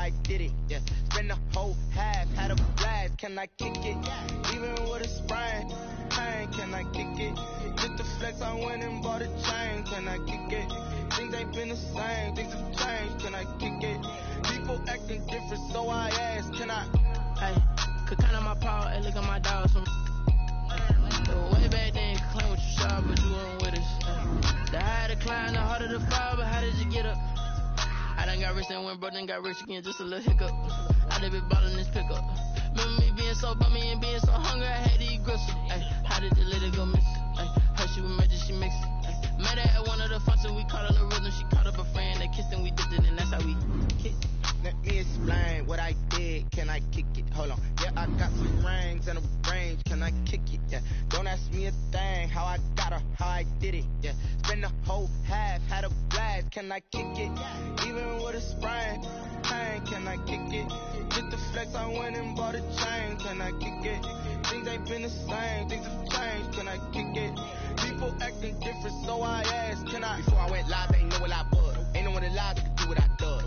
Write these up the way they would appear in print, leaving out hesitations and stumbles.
I did it, yeah. Spend the whole half, had a blast, can I kick it? Even with a sprain, pain, can I kick it? Just the flex, I went and bought a chain, can I kick it? Things ain't been the same, things have changed, can I kick it? People acting different, so I asked, can I? Hey, could count on my power, hey, look at my dogs from way back then, could claim what you saw, but you weren't with us. The higher the climb, the harder the fall, but how did you get up? I done got rich and went broke, then got rich again, just a little hiccup. I done been ballin' this pickup. Remember me being so bummy and being so hungry, I had to eat gristle. Ay, how did the little go miss? Ay, her she was magic, she mixed it. Ay, met her at one of the functions, we caught her the rhythm, she caught up a friend, they kissed and we dipped it, and that's how we kicked. Let me explain what I did, can I kick it? Hold on, yeah, I got some rings and a range, can I kick it? Yeah, don't ask me a thing, how I got her, how I did it. Yeah, spend the whole half, had a blast, can I kick it? Even with a sprain, pain, can I kick it? Just the flex, I went and bought a chain, can I kick it? Things ain't been the same, things have changed, can I kick it? People acting different, so I asked, can I? Before I went live, ain't know what I was, ain't no one alive that could do what I does.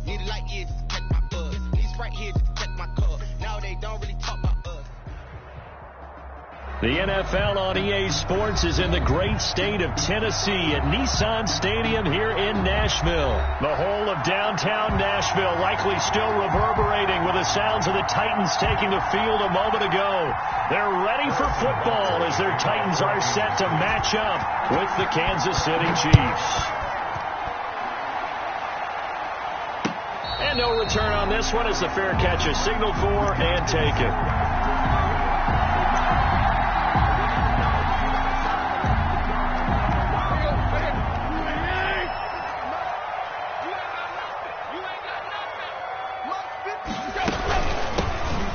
Need a light year just to catch my buzz. Need Sprite here just to catch my cup. Now they don't really talk about us. The NFL on EA Sports is in the great state of Tennessee at Nissan Stadium here in Nashville. The whole of downtown Nashville likely still reverberating with the sounds of the Titans taking the field a moment ago. They're ready for football as their Titans are set to match up with the Kansas City Chiefs. And no return on this one as the fair catch is signaled for and taken.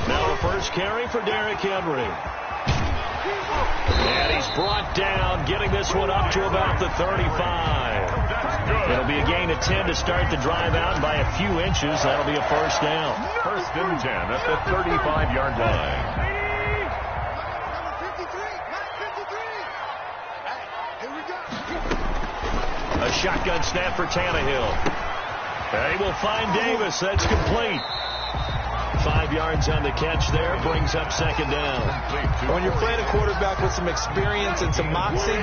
Now a first carry for Derrick Henry. And he's brought down, getting this one up to about the 35. It'll be a gain of 10 to start the drive out by a few inches. That'll be a first down. First and 10 at the 35-yard line. A shotgun snap for Tannehill. And he will find Davis. That's complete. 5 yards on the catch there, brings up second down. When you're playing a quarterback with some experience and some moxie,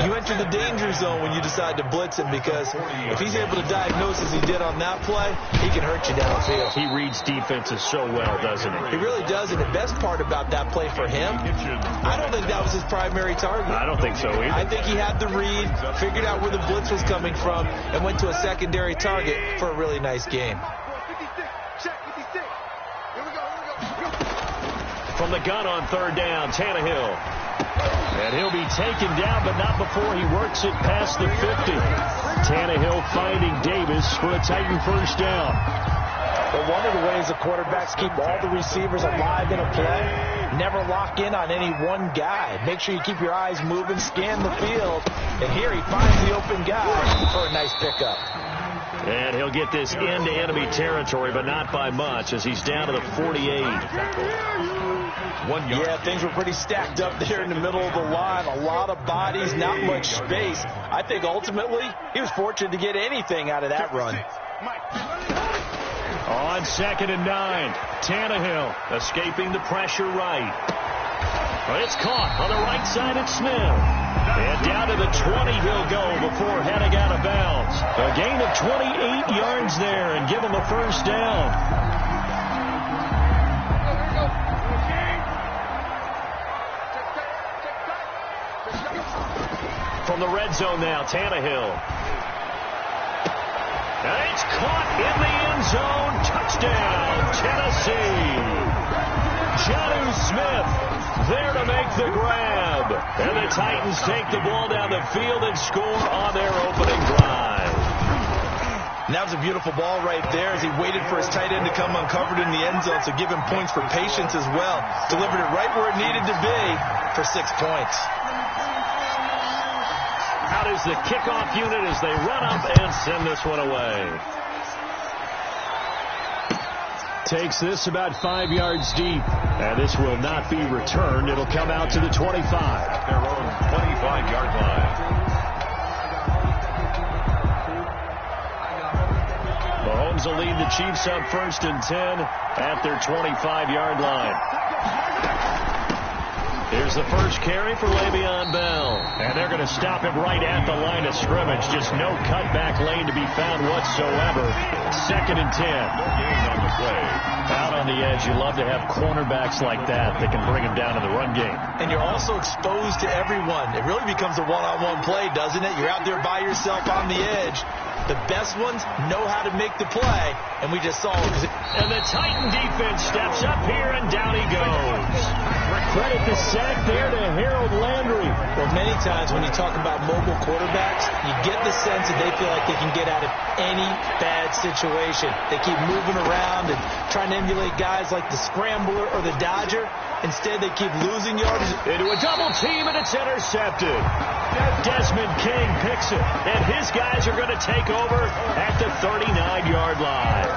you enter the danger zone when you decide to blitz him, because if he's able to diagnose as he did on that play, he can hurt you downfield. He reads defenses so well, doesn't he? He really does, and the best part about that play for him, I don't think that was his primary target. I don't think so either. I think he had the read, figured out where the blitz was coming from, and went to a secondary target for a really nice game. From the gun on third down, Tannehill. And he'll be taken down, but not before he works it past the 50. Tannehill finding Davis for a Titan first down. But one of the ways the quarterbacks keep all the receivers alive in a play, never lock in on any one guy. Make sure you keep your eyes moving, scan the field. And here he finds the open guy for a nice pickup. And he'll get this into enemy territory, but not by much, as he's down to the 48. Yeah, things were pretty stacked up there in the middle of the line. A lot of bodies, not much space. I think ultimately he was fortunate to get anything out of that run. On 2nd and 9, Tannehill escaping the pressure right. But it's caught on the right side of Smith. And down to the 20 he'll go before heading out of bounds. A gain of 28 yards there and give him a first down. From the red zone now, Tannehill. And it's caught in the end zone. Touchdown, Tennessee. Jonnu Smith there to make the grab. And the Titans take the ball down the field and score on their opening drive. And that was a beautiful ball right there as he waited for his tight end to come uncovered in the end zone, so give him points for patience as well. Delivered it right where it needed to be for 6 points. Out is the kickoff unit as they run up and send this one away. Takes this about 5 yards deep, and this will not be returned. It'll come out to the 25. Their own 25-yard line. Mahomes will lead the Chiefs up 1st and 10 at their 25-yard line. Here's the first carry for Le'Veon Bell. And they're going to stop him right at the line of scrimmage. Just no cutback lane to be found whatsoever. 2nd and 10. No gain on the play. Out on the edge, you love to have cornerbacks like that can bring him down in the run game. And you're also exposed to everyone. It really becomes a one-on-one play, doesn't it? You're out there by yourself on the edge. The best ones know how to make the play, and we just saw it. And the Titan defense steps up here, and down he goes. Credit the sack there to Harold Landry. Well, many times when you talk about mobile quarterbacks, you get the sense that they feel like they can get out of any bad situation. They keep moving around and trying to emulate guys like the Scrambler or the Dodger. Instead, they keep losing yards. Into a double team, and it's intercepted. Desmond King picks it, and his guys are going to take over at the 39-yard line.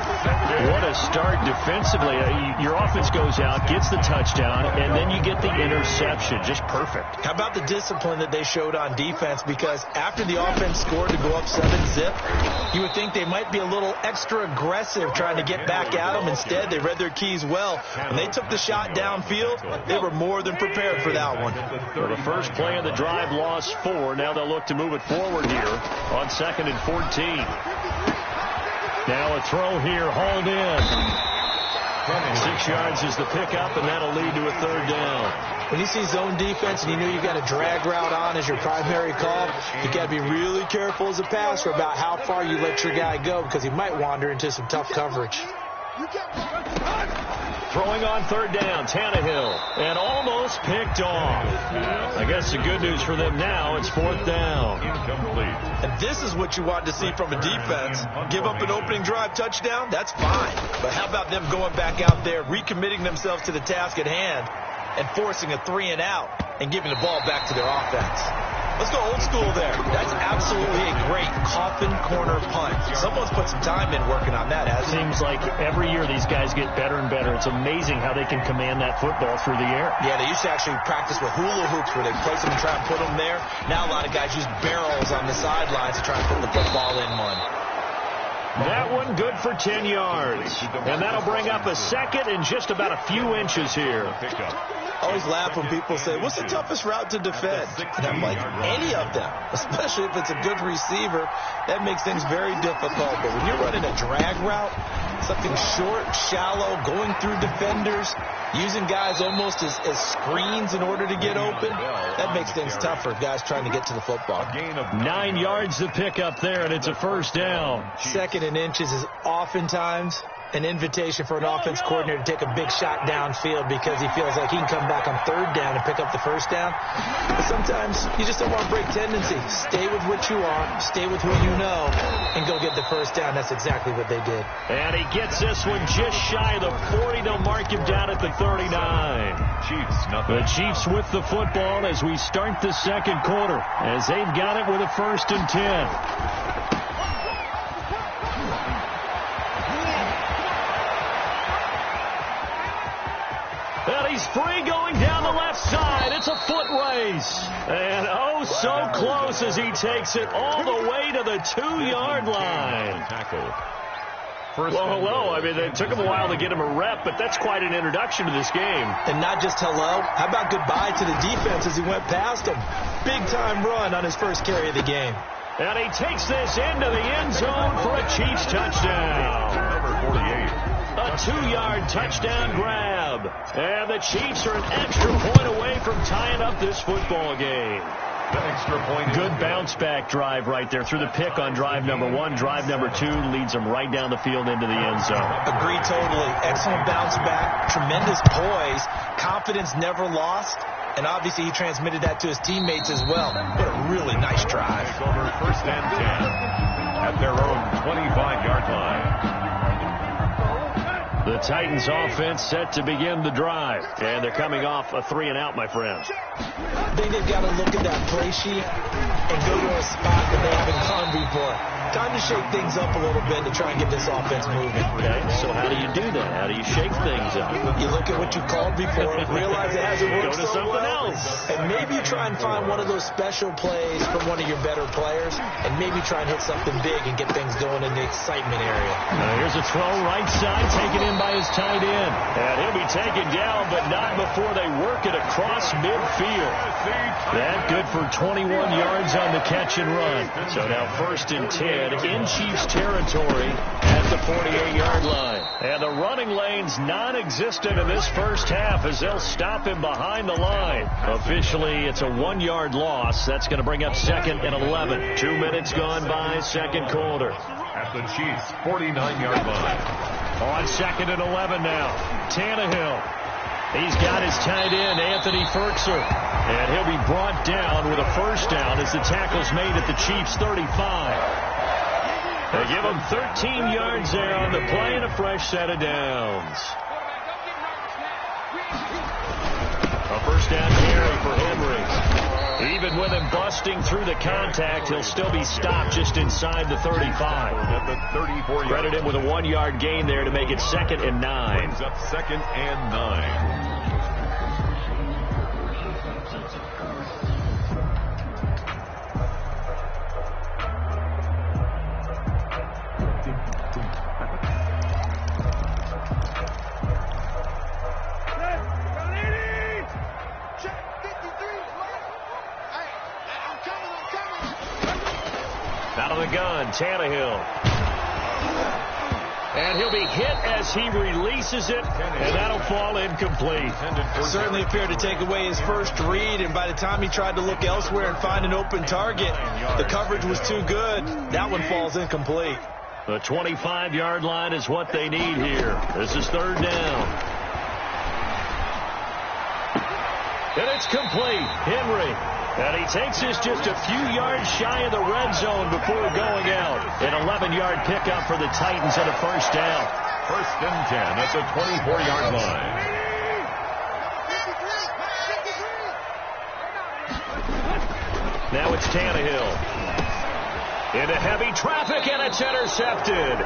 What a start defensively. Your offense goes out, gets the touchdown, and then you get the interception. Just perfect. How about the discipline that they showed on defense? Because after the offense scored to go up 7-zip, you would think they might be a little extra aggressive trying to get back at them. Instead, they read their keys well. When they took the shot downfield, they were more than prepared for that one. Well, the first play of the drive lost 4. Now they'll look to move it forward here on 2nd and 14. Now a throw here, hauled in. 6 yards is the pickup, and that'll lead to a 3rd down. When you see zone defense and you know you've got a drag route on as your primary call, you got to be really careful as a passer about how far you let your guy go, because he might wander into some tough coverage. Throwing on 3rd down, Tannehill, and almost picked off. I guess the good news for them now, it's 4th down. Incomplete. And this is what you want to see from a defense. Give up an opening drive touchdown, that's fine. But how about them going back out there, recommitting themselves to the task at hand, and forcing a 3-and-out and giving the ball back to their offense? Let's go old school there. That's absolutely a great coffin corner punt. Someone's put some time in working on that, hasn't it? Seems like every year these guys get better and better. It's amazing how they can command that football through the air. Yeah, they used to actually practice with hula hoops where they place them and try and put them there. Now a lot of guys use barrels on the sidelines to try and put the football in one. That one good for 10 yards. And that'll bring up a 2nd and just about a few inches here. I always laugh when people say, what's the toughest route to defend? And I'm like, any of them, especially if it's a good receiver. That makes things very difficult. But when you're running a drag route, something short, shallow, going through defenders, using guys almost as screens in order to get open, that makes things tougher, guys trying to get to the football. 9 yards to pick up there, and it's a 1st down. 2nd and inches is oftentimes an invitation for an offense coordinator to take a big shot downfield because he feels like he can come back on 3rd down and pick up the 1st down. But sometimes you just don't want to break tendency. Stay with what you are, stay with who you know, and go get the 1st down. That's exactly what they did. And he gets this one just shy of the 40. They'll mark him down at the 39. The Chiefs with the football as we start the 2nd quarter, as they've got it with a 1st and 10. And he's free going down the left side. It's a foot race. And oh, so close as he takes it all the way to the 2-yard line. Well, hello. I mean, it took him a while to get him a rep, but that's quite an introduction to this game. And not just hello. How about goodbye to the defense as he went past him? Big-time run on his first carry of the game. And he takes this into the end zone for a Chiefs touchdown. Number 48. A 2-yard touchdown grab. And the Chiefs are an extra point away from tying up this football game. The extra point. Good bounce-back drive right there. Through the pick on drive number 1. Drive number 2 leads them right down the field into the end zone. Agree totally. Excellent bounce-back. Tremendous poise. Confidence never lost. And obviously he transmitted that to his teammates as well. What a really nice drive. Over 1st and 10 at their own 25-yard line. The Titans offense set to begin the drive. And they're coming off a 3-and-out, my friends. I think they've got to look at that play sheet and go to a spot that they haven't gone before. Time to shake things up a little bit to try and get this offense moving. Okay, so how do you do that? How do you shake things up? You look at what you called before, realize it hasn't worked Go to something else. and maybe you try and find one of those special plays from one of your better players, and maybe try and hit something big and get things going in the excitement area. Here's a throw right side, taken in by his tight end. And he'll be taken down, but not before they work it across midfield. That good for 21 yards on the catch and run. So now 1st and 10 in Chiefs territory at the 48-yard line. And the running lane's non-existent in this first half as they'll stop him behind the line. Officially, it's a 1-yard loss. That's going to bring up 2nd and 11. 2 minutes gone by, second quarter. At the Chiefs' 49-yard line. On 2nd and 11 now. Tannehill. He's got his tight end, Anthony Ferkser. And he'll be brought down with a first down as the tackle's made at the Chiefs' 35. They give him 13 yards there on the play and a fresh set of downs. A first down carry for Henry. Even with him busting through the contact, he'll still be stopped just inside the 35. At the 34-yard. Credit him with a 1-yard gain there to make it 2nd and 9. Brings up 2nd and 9. Out of the gun, Tannehill. And he'll be hit as he releases it, and that'll fall incomplete. Certainly appeared to take away his first read, and by the time he tried to look elsewhere and find an open target, the coverage was too good. That one falls incomplete. The 25-yard line is what they need here. This is 3rd down. And it's complete. Henry. And he takes this just a few yards shy of the red zone before going out. An 11-yard pickup for the Titans and a first down. 1st and 10 at the 24-yard line. Now it's Tannehill. Into heavy traffic, and it's intercepted.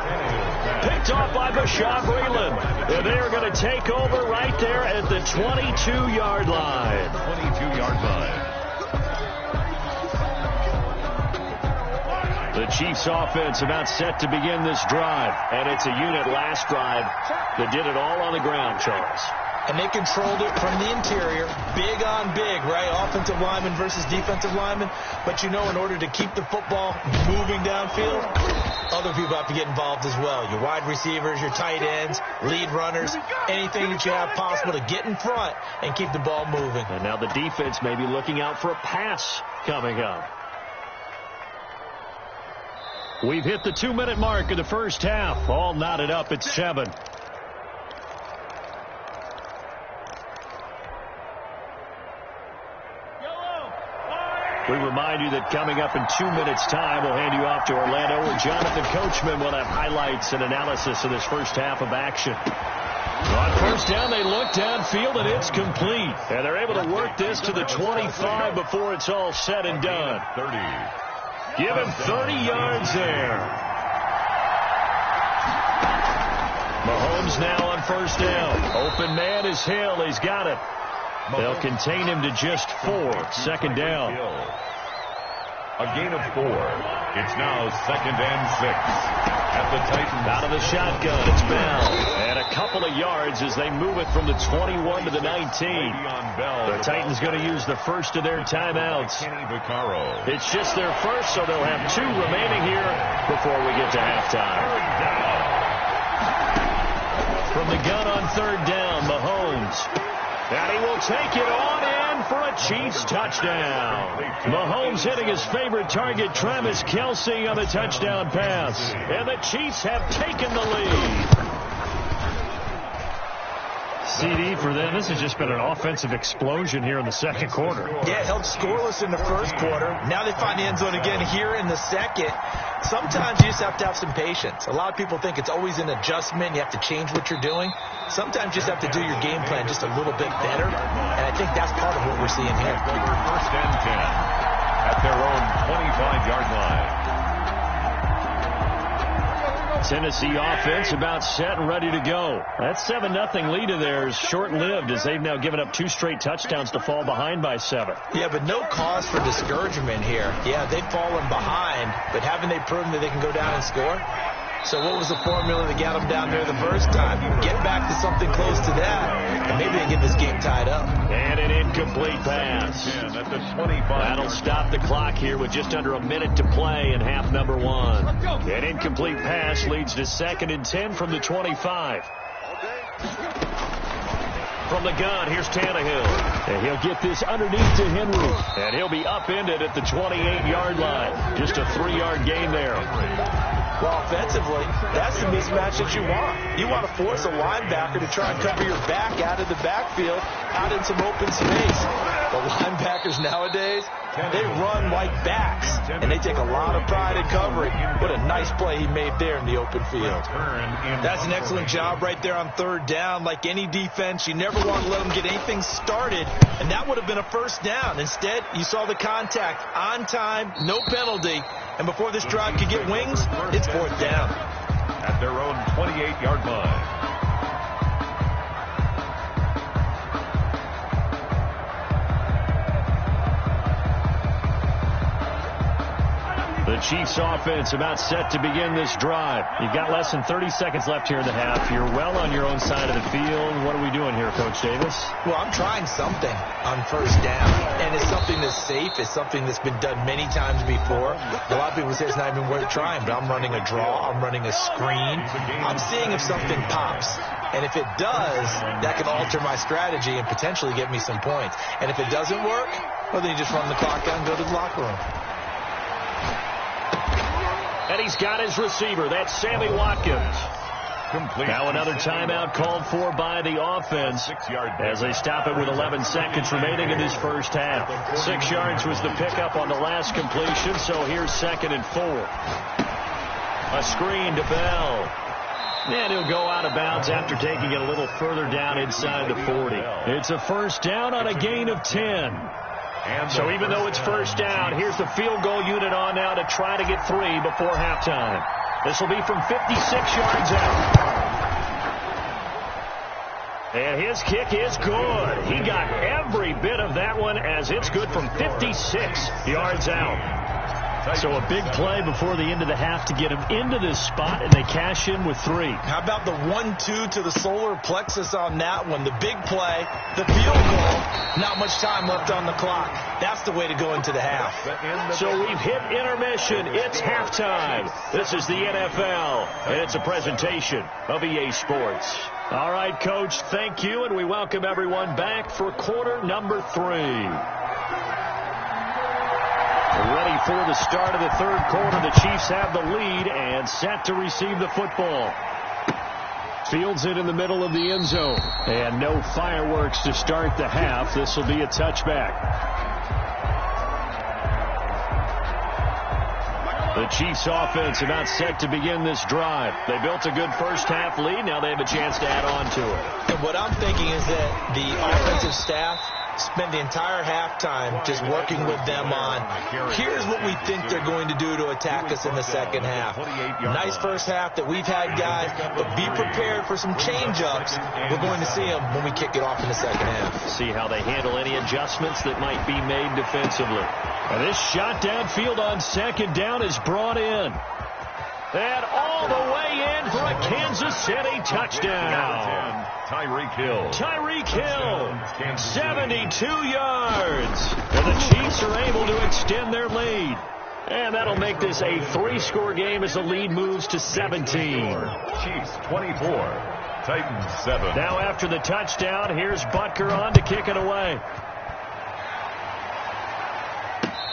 Picked off by Bashaud Breeland. And they're going to take over right there at the 22-yard line. 22-yard line. The Chiefs offense about set to begin this drive. And it's a unit last drive that did it all on the ground, Charles. And they controlled it from the interior, big on big, right? Offensive lineman versus defensive lineman. But you know, in order to keep the football moving downfield, other people have to get involved as well. Your wide receivers, your tight ends, lead runners, anything that you have possible to get in front and keep the ball moving. And now the defense may be looking out for a pass coming up. We've hit the 2-minute mark of the first half. All knotted up at 7. We remind you that coming up in 2 minutes' time, we'll hand you off to Orlando, where Jonathan Coachman will have highlights and analysis of this first half of action. On first down, they look downfield, and it's complete. And they're able to work this to the 25 before it's all said and done. 30. Give him 30 yards there. Mahomes now on first down. Open man is Hill. He's got it. They'll contain him to just 4. 2nd down. A gain of 4. It's now 2nd and 6. At the Titans. Out of the shotgun, it's Bell. And a couple of yards as they move it from the 21 to the 19. The Titans going to use the first of their timeouts. It's just their first, so they'll have 2 remaining here before we get to halftime. From the gun on 3rd down, Mahomes. And he will take it on in for a Chiefs touchdown. Mahomes hitting his favorite target, Travis Kelce, on the touchdown pass. And the Chiefs have taken the lead. CD for them. This has just been an offensive explosion here in the second quarter. Yeah, held scoreless in the first quarter. Now they find the end zone again here in the second. Sometimes you just have to have some patience. A lot of people think it's always an adjustment. You have to change what you're doing. Sometimes you just have to do your game plan just a little bit better. And I think that's part of what we're seeing here. 1st and 10 at their own 25-yard line. Tennessee offense about set and ready to go. That 7-0 lead of theirs short-lived as they've now given up 2 straight touchdowns to fall behind by 7. Yeah, but no cause for discouragement here. Yeah, they've fallen behind, but haven't they proven that they can go down and score? So what was the formula that got them down there the first time? Get back to something close to that, and maybe they get this game tied up. And an incomplete pass. At the 25. That'll stop the clock here with just under a minute to play in half number 1. An incomplete pass leads to 2nd and 10 from the 25. From the gun, here's Tannehill. And he'll get this underneath to Henry. And he'll be upended at the 28-yard line. Just a 3-yard gain there. Well, offensively, that's the mismatch that you want. You want to force a linebacker to try and cover your back out of the backfield, out in some open space. The linebackers nowadays, they run like backs, and they take a lot of pride in covering. What a nice play he made there in the open field. That's an excellent job right there on 3rd down. Like any defense, you never want to let them get anything started, and that would have been a 1st down. Instead, you saw the contact on time, no penalty, and before this drive could get wings, it's 4th down. At their own 28-yard line. The Chiefs offense about set to begin this drive. You've got less than 30 seconds left here in the half. You're well on your own side of the field. What are we doing here, Coach Davis? Well, I'm trying something on 1st down, and it's something that's safe. It's something that's been done many times before. A lot of people say it's not even worth trying, but I'm running a draw. I'm running a screen. I'm seeing if something pops. And if it does, that can alter my strategy and potentially get me some points. And if it doesn't work, well, then you just run the clock down and go to the locker room. And he's got his receiver. That's Sammy Watkins. Complete. Now another timeout called for by the offense as they stop it with 11 seconds remaining in this first half. 6 yards was the pickup on the last completion, so here's 2nd and 4. A screen to Bell. And he'll go out of bounds after taking it a little further down inside the 40. It's a 1st down on a gain of 10. So even though it's 1st down, here's the field goal unit on now to try to get 3 before halftime. This will be from 56 yards out. And his kick is good. He got every bit of that one as it's good from 56 yards out. So a big play before the end of the half to get him into this spot, and they cash in with 3. How about the 1-2 to the solar plexus on that one? The big play, the field goal, not much time left on the clock. That's the way to go into the half. So we've hit intermission. It's halftime. This is the NFL, and it's a presentation of EA Sports. All right, Coach, thank you, and we welcome everyone back for quarter number 3. Ready for the start of the 3rd quarter. The Chiefs have the lead and set to receive the football. Fields it in the middle of the end zone. And no fireworks to start the half. This will be a touchback. The Chiefs offense about set to begin this drive. They built a good first half lead. Now they have a chance to add on to it. And what I'm thinking is that the offensive staff spend the entire halftime just working with them on, here's what we think they're going to do to attack us in the second half. Nice first half that we've had, guys, but be prepared for some change-ups. We're going to see them when we kick it off in the second half. See how they handle any adjustments that might be made defensively. And this shot downfield on 2nd down is brought in. And all the way in for a Kansas City touchdown. Tyreek Hill. Tyreek Hill, 72 yards. And the Chiefs are able to extend their lead. And that'll make this a 3-score game as the lead moves to 17. Chiefs 24, Titans 7. Now after the touchdown, here's Butker on to kick it away.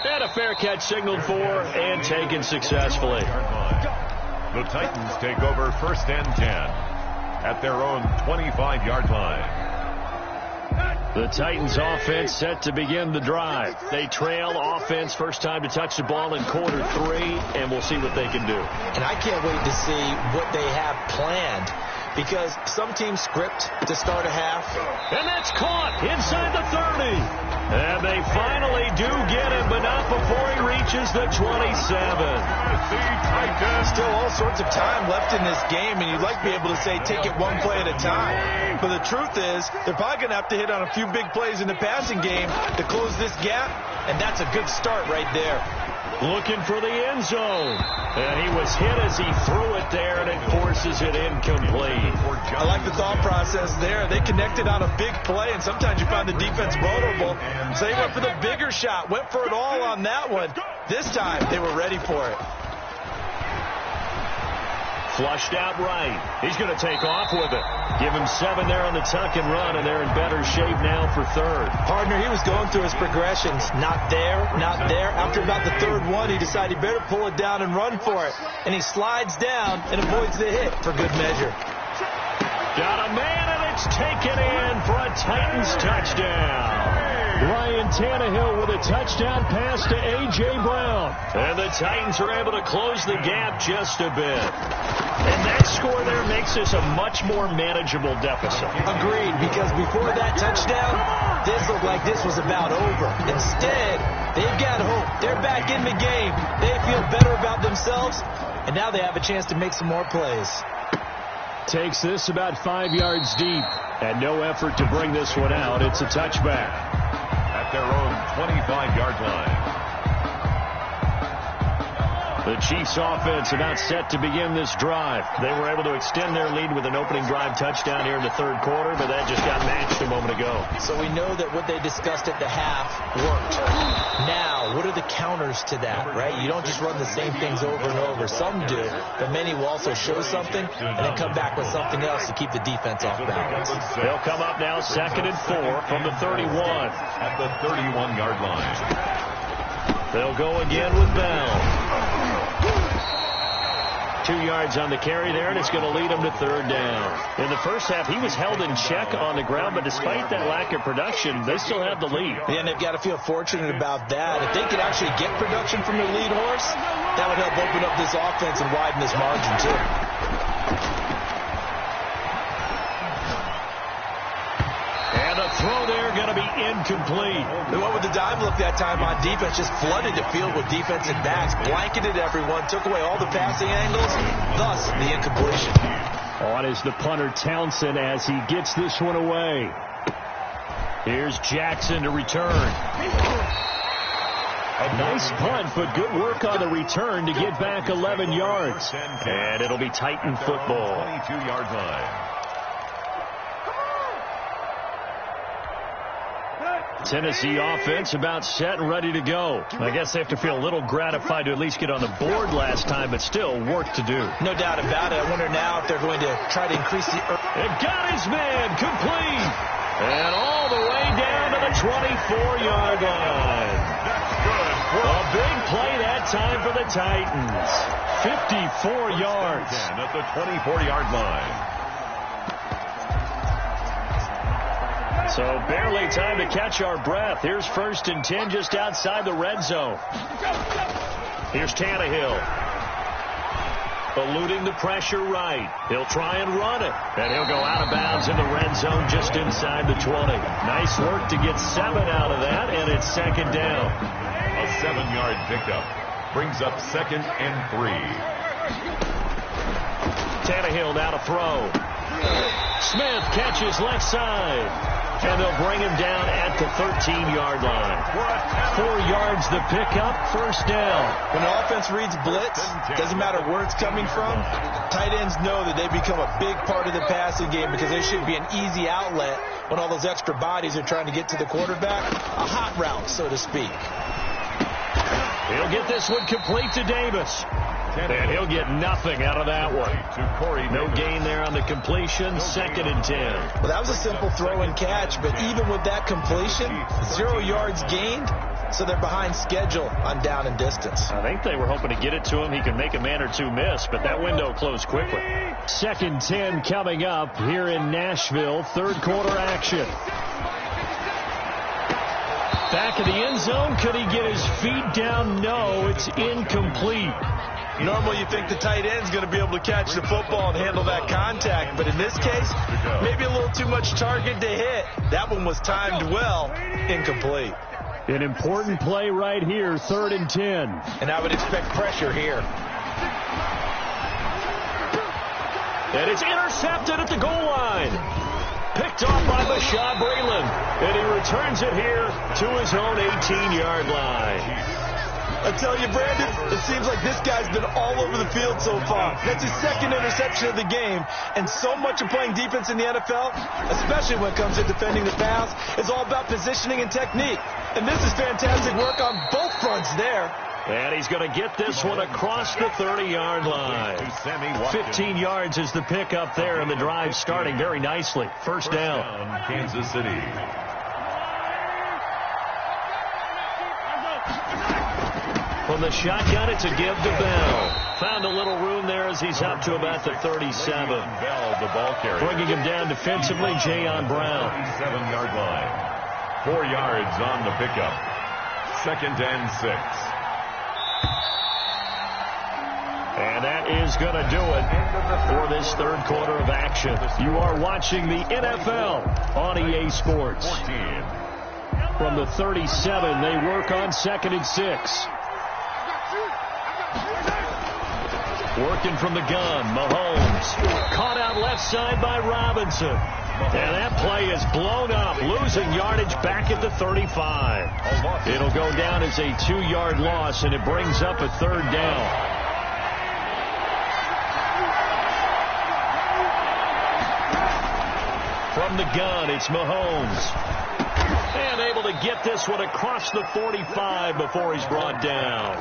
And a fair catch signaled for and taken successfully. The Titans take over 1st and 10 at their own 25-yard line. The Titans offense set to begin the drive. They trail offense, first time to touch the ball in quarter 3, and we'll see what they can do. And I can't wait to see what they have planned because some teams script to start a half. And that's caught inside the 30. And they finally do get him, but not before he reaches the 27. Still all sorts of time left in this game, and you'd like to be able to say take it one play at a time. But the truth is, they're probably going to have to hit on a few big plays in the passing game to close this gap, and that's a good start right there. Looking for the end zone. And he was hit as he threw it there, and it forces it incomplete. I like the thought process there. They connected on a big play, and sometimes you find the defense vulnerable. So they went for the bigger shot, went for it all on that one. This time, they were ready for it. Flushed out right. He's going to take off with it. Give him 7 there on the tuck and run, and they're in better shape now for third. Partner, he was going through his progressions. Not there, not there. After about the third one, he decided he better pull it down and run for it. And he slides down and avoids the hit for good measure. Got a man, and it's taken in for a Titans touchdown. Ryan Tannehill with a touchdown pass to A.J. Brown. And the Titans are able to close the gap just a bit. And that score there makes this a much more manageable deficit. Agreed, because before that touchdown, this looked like this was about over. Instead, they've got hope. They're back in the game. They feel better about themselves, and now they have a chance to make some more plays. Takes this about 5 yards deep, and no effort to bring this one out. It's a touchback. At their own 25-yard line. The Chiefs offense about set to begin this drive. They were able to extend their lead with an opening drive touchdown here in the third quarter, but that just got matched a moment ago. So we know that what they discussed at the half worked. Now, what are the counters to that, right? You don't just run the same things over and over. Some do, but many will also show something and then come back with something else to keep the defense off balance. They'll come up now 2nd and 4 from the 31. At the 31-yard line. They'll go again with Bell. 2 yards on the carry there, and it's going to lead him to third down. In the first half, he was held in check on the ground, but despite that lack of production, they still have the lead. Yeah, and they've got to feel fortunate about that. If they could actually get production from their lead horse, that would help open up this offense and widen this margin, too. And a throw there going to be incomplete. And what would the dive look that time on defense? Just flooded the field with defensive backs, blanketed everyone, took away all the passing angles, thus the incompletion. On is the punter Townsend as he gets this one away. Here's Jackson to return. A nice punt, but good work on the return to get back 11 yards. And it'll be Titan football. 22-yard line. Tennessee offense about set and ready to go. I guess they have to feel a little gratified to at least get on the board last time, but still work to do. No doubt about it. I wonder now if they're going to try to increase the... It got his man complete. And all the way down to the 24-yard line. That's good. A big play that time for the Titans. 54 yards. At the 24-yard line. So barely time to catch our breath. Here's 1st and 10 just outside the red zone. Here's Tannehill. Eluding the pressure right. He'll try and run it. And he'll go out of bounds in the red zone just inside the 20. Nice work to get 7 out of that, and it's 2nd down. A 7-yard pickup brings up 2nd and 3. Tannehill now to throw. Smith catches left side. And they'll bring him down at the 13-yard line. 4 yards the pickup, 1st down. When an offense reads blitz, doesn't matter where it's coming from, tight ends know that they become a big part of the passing game because they should be an easy outlet when all those extra bodies are trying to get to the quarterback. A hot route, so to speak. He'll get this one complete to Davis. And he'll get nothing out of that one. No gain there on the completion. 2nd and 10. Well, that was a simple throw and catch, but even with that completion, 0 yards gained, so they're behind schedule on down and distance. I think they were hoping to get it to him. He could make a man or two miss, but that window closed quickly. 2nd 10 coming up here in Nashville. Third quarter action. Back of the end zone. Could he get his feet down? No, it's incomplete. Normally you think the tight end's going to be able to catch the football and handle that contact, but in this case, maybe a little too much target to hit. That one was timed well, incomplete. An important play right here, 3rd and 10. And I would expect pressure here. And it's intercepted at the goal line. Picked off by Bashaud Breeland. And he returns it here to his own 18-yard line. I tell you, Brandon, it seems like this guy's been all over the field so far. That's his 2nd interception of the game. And so much of playing defense in the NFL, especially when it comes to defending the pass, is all about positioning and technique. And this is fantastic work on both fronts there. And he's going to get this one across the 30-yard line. 15 yards is the pickup there, and the drive starting very nicely. First down, Kansas City. From the shotgun, it's a give to Bell. Found a little room there as he's up to about the 37. Bell, the ball carrier. Bringing him down defensively, Jayon Brown. 37-yard line. 4 yards on the pickup. 2nd and 6. And that is going to do it for this 3rd quarter of action. You are watching the NFL on EA Sports. 14. From the 37, they work on 2nd and 6. Working from the gun, Mahomes. Caught out left side by Robinson. And that play is blown up, losing yardage back at the 35. It'll go down as a 2-yard loss, and it brings up a 3rd down. From the gun, it's Mahomes. And able to get this one across the 45 before he's brought down.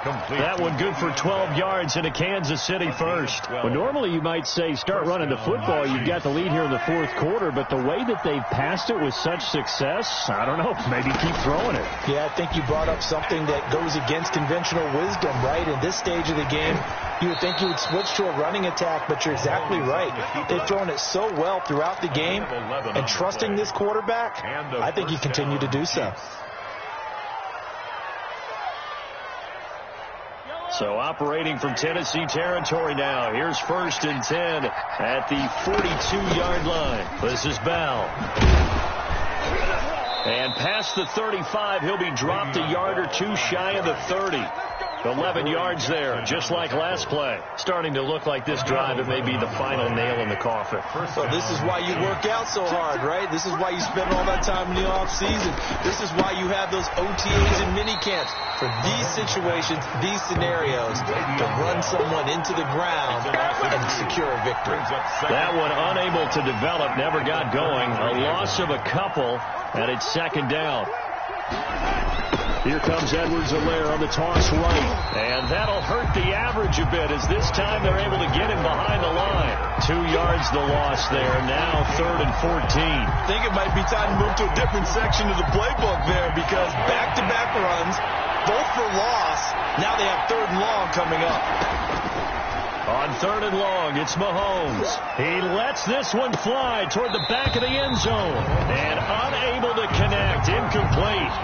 That one good for 12 yards into Kansas City first. Well, normally you might say start running the football. You've got the lead here in the 4th quarter, but the way that they've passed it with such success, I don't know, maybe keep throwing it. Yeah, I think you brought up something that goes against conventional wisdom, right? In this stage of the game, you would think you would switch to a running attack, but you're exactly right. They've thrown it so well throughout the game, and trusting this quarterback, I think you continue to do so. So operating from Tennessee territory now. Here's 1st and 10 at the 42-yard line. This is Bell. And past the 35, he'll be dropped a yard or two shy of the 30. 11 yards there, just like last play. Starting to look like this drive, it may be the final nail in the coffin. So this is why you work out so hard, right? This is why you spend all that time in the offseason. This is why you have those OTAs and mini camps. For these situations, these scenarios, to run someone into the ground and secure a victory. That one unable to develop, never got going. A loss of a couple, and it's 2nd down. Here comes Edwards-Helaire on the toss right. And that'll hurt the average a bit as this time they're able to get him behind the line. 2 yards the loss there. Now 3rd and 14. I think it might be time to move to a different section of the playbook there because back-to-back runs, both for loss. Now they have 3rd and long coming up. On 3rd and long, it's Mahomes. He lets this one fly toward the back of the end zone. And unable to connect. Incomplete.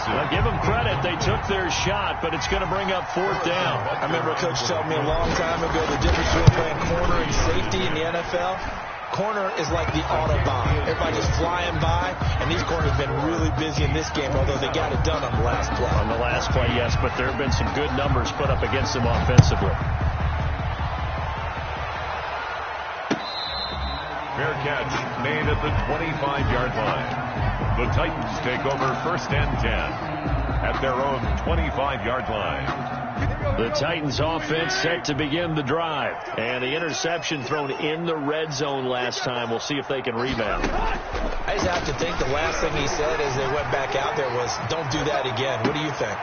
Now, give them credit. They took their shot, but it's going to bring up 4th down. I remember a coach telling me a long time ago the difference between playing corner and safety in the NFL. Corner is like the Autobahn. Everybody just flying by, and these corners have been really busy in this game, although they got it done on the last play. On the last play, yes, but there have been some good numbers put up against them offensively. Fair catch made at the 25-yard line. The Titans take over 1st and 10 at their own 25-yard line. The Titans offense set to begin the drive. And the interception thrown in the red zone last time. We'll see if they can rebound. I just have to think the last thing he said as they went back out there was, don't do that again. What do you think?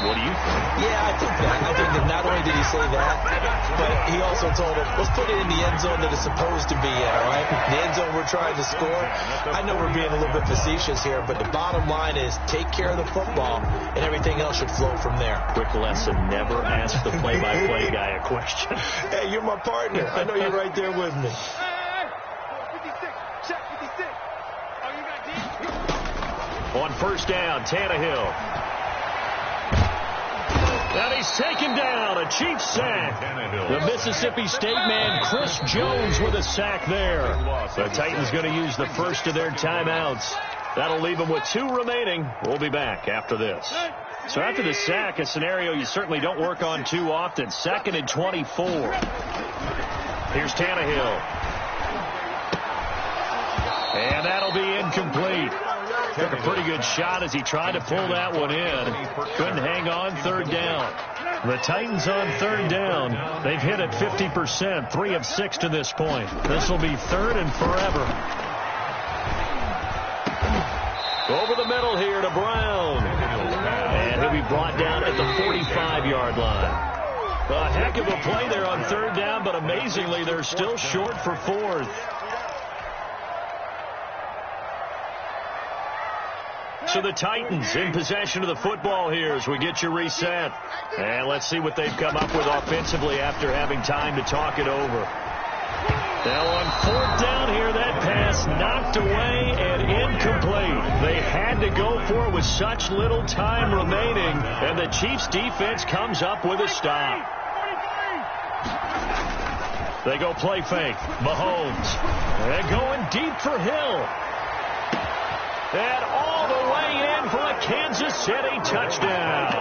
What do you think? Yeah, I think that. I think that not only did he say that, but he also told him, let's put it in the end zone that it's supposed to be in, all right? The end zone we're trying to score. I know we're being a little bit facetious here, but the bottom line is take care of the football, and everything else should flow from there. Quick lesson, never ask the play-by-play guy a question. Hey, you're my partner. I know you're right there with me. On 1st down, Tannehill. And he's taken down. A Chiefs sack. The Mississippi State man, Chris Jones, with a sack there. The Titans going to use the first of their timeouts. That'll leave them with 2 remaining. We'll be back after this. So after the sack, a scenario you certainly don't work on too often. 2nd and 24. Here's Tannehill. And that'll be incomplete. Took a pretty good shot as he tried to pull that one in. Couldn't hang on. 3rd down. The Titans on 3rd down. They've hit it 50%, 3 of 6 to this point. This will be 3rd and forever. Over the middle here to Brown. And he'll be brought down at the 45-yard line. A heck of a play there on 3rd down, but amazingly, they're still short for 4th. So the Titans in possession of the football here as we get you reset. And let's see what they've come up with offensively after having time to talk it over. Now on 4th down here, that pass knocked away and incomplete. They had to go for it with such little time remaining, and the Chiefs defense comes up with a stop. They go play fake. Mahomes. They're going deep for Hill. And all the way in for a Kansas City touchdown.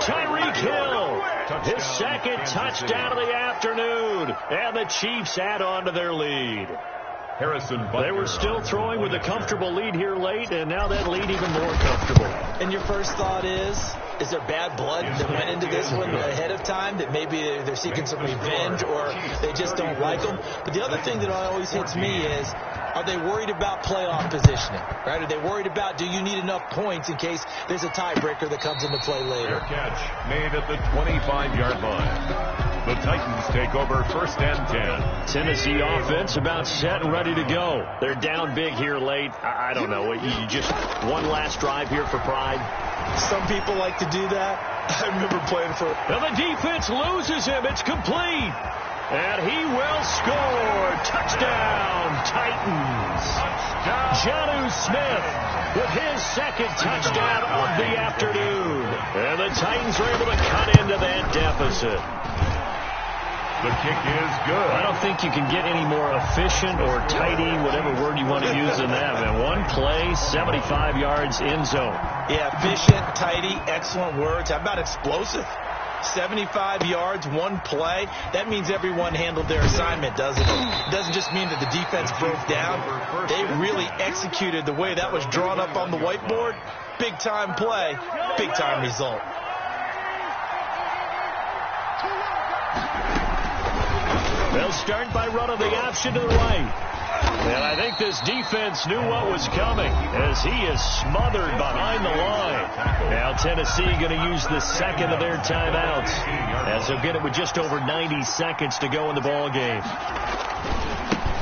Tyreek Hill, his 2nd touchdown of the afternoon. And the Chiefs add on to their lead. They were still throwing with a comfortable lead here late, and now that lead even more comfortable. And your first thought is there bad blood that went into this one ahead of time, that maybe they're seeking some revenge or they just don't like them? But the other thing that always hits me is, are they worried about playoff positioning? Right? Are they worried about, do you need enough points in case there's a tiebreaker that comes into play later? Fair catch made at the 25-yard line. The Titans take over 1st and 10. Tennessee offense about set and ready to go. They're down big here late. I don't know. You just one last drive here for pride. Some people like to do that. I remember playing for... Now the defense loses him. It's complete. And he will score. Touchdown, Titans. Jonnu Smith with his 2nd touchdown of the afternoon. And the Titans are able to cut into that deficit. The kick is good. I don't think you can get any more efficient or tidy, whatever word you want to use in that. Man, one play, 75 yards, end zone. Yeah, efficient, tidy, excellent words. How about explosive? 75 yards, one play. That means everyone handled their assignment, doesn't it? It doesn't just mean that the defense broke down. They really executed the way that was drawn up on the whiteboard. Big-time play, big-time result. They'll start by running the option to the right. And I think this defense knew what was coming as he is smothered behind the line. Now Tennessee going to use the 2nd of their timeouts as they'll get it with just over 90 seconds to go in the ball game.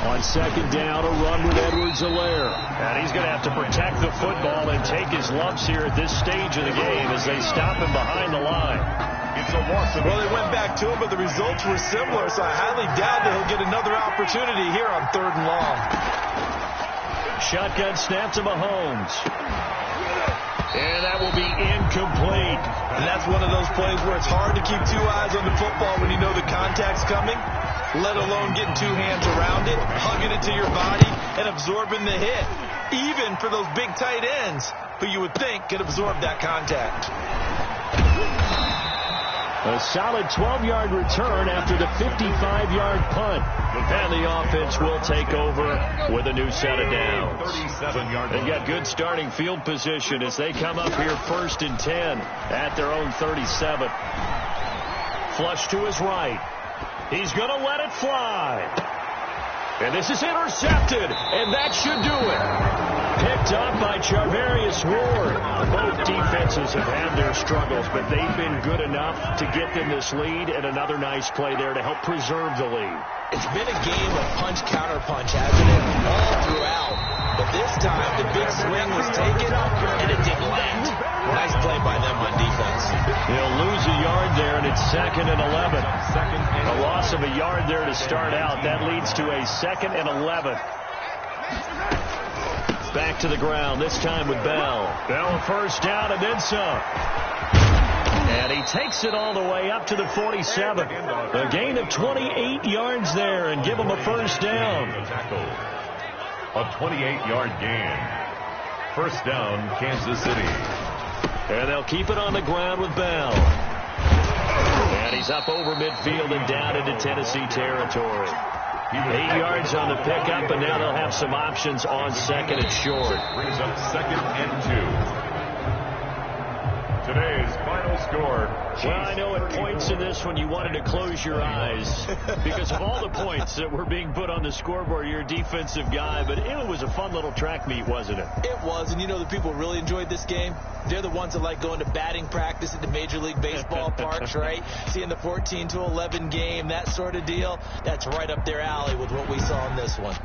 On 2nd down, a run with Edwards-Helaire. And he's going to have to protect the football and take his lumps here at this stage of the game as they stop him behind the line. Well, they went back to him, but the results were similar, so I highly doubt that he'll get another opportunity here on 3rd and long. Shotgun snap to Mahomes. And that will be incomplete. And that's one of those plays where it's hard to keep 2 eyes on the football when you know the contact's coming, let alone getting 2 hands around it, hugging it to your body, and absorbing the hit. Even for those big tight ends who you would think could absorb that contact. A solid 12-yard return after the 55-yard punt. And the offense will take over with a new set of downs. They've got good starting field position as they come up here 1st and 10 at their own 37. Flush to his right. He's going to let it fly. And this is intercepted, and that should do it. Picked up by Charvarius Ward. Both defenses have had their struggles, but they've been good enough to get them this lead, and another nice play there to help preserve the lead. It's been a game of punch-counter-punch, hasn't it? All throughout. But this time, the big swing was taken, and it didn't land. Nice play by them on defense. He'll lose a yard there, and it's 2nd and 11. A loss of a yard there to start out. That leads to a 2nd and 11. Back to the ground, this time with Bell. Bell 1st down and then some. And he takes it all the way up to the 47. A gain of 28 yards there and give him a first down. A 28-yard gain. First down, Kansas City. And they'll keep it on the ground with Bell. And he's up over midfield and down into Tennessee territory. 8 yards on the pickup, and now they'll have some options on second and short. Brings up 2nd and 2. Today's final score. Well, I know at points in this one you wanted to close your eyes because of all the points that were being put on the scoreboard. You're a defensive guy, but it was a fun little track meet, wasn't it? It was, and you know the people who really enjoyed this game? They're the ones that like going to batting practice at the Major League Baseball parks, right? Seeing the 14-11 game, that sort of deal. That's right up their alley with what we saw in this one.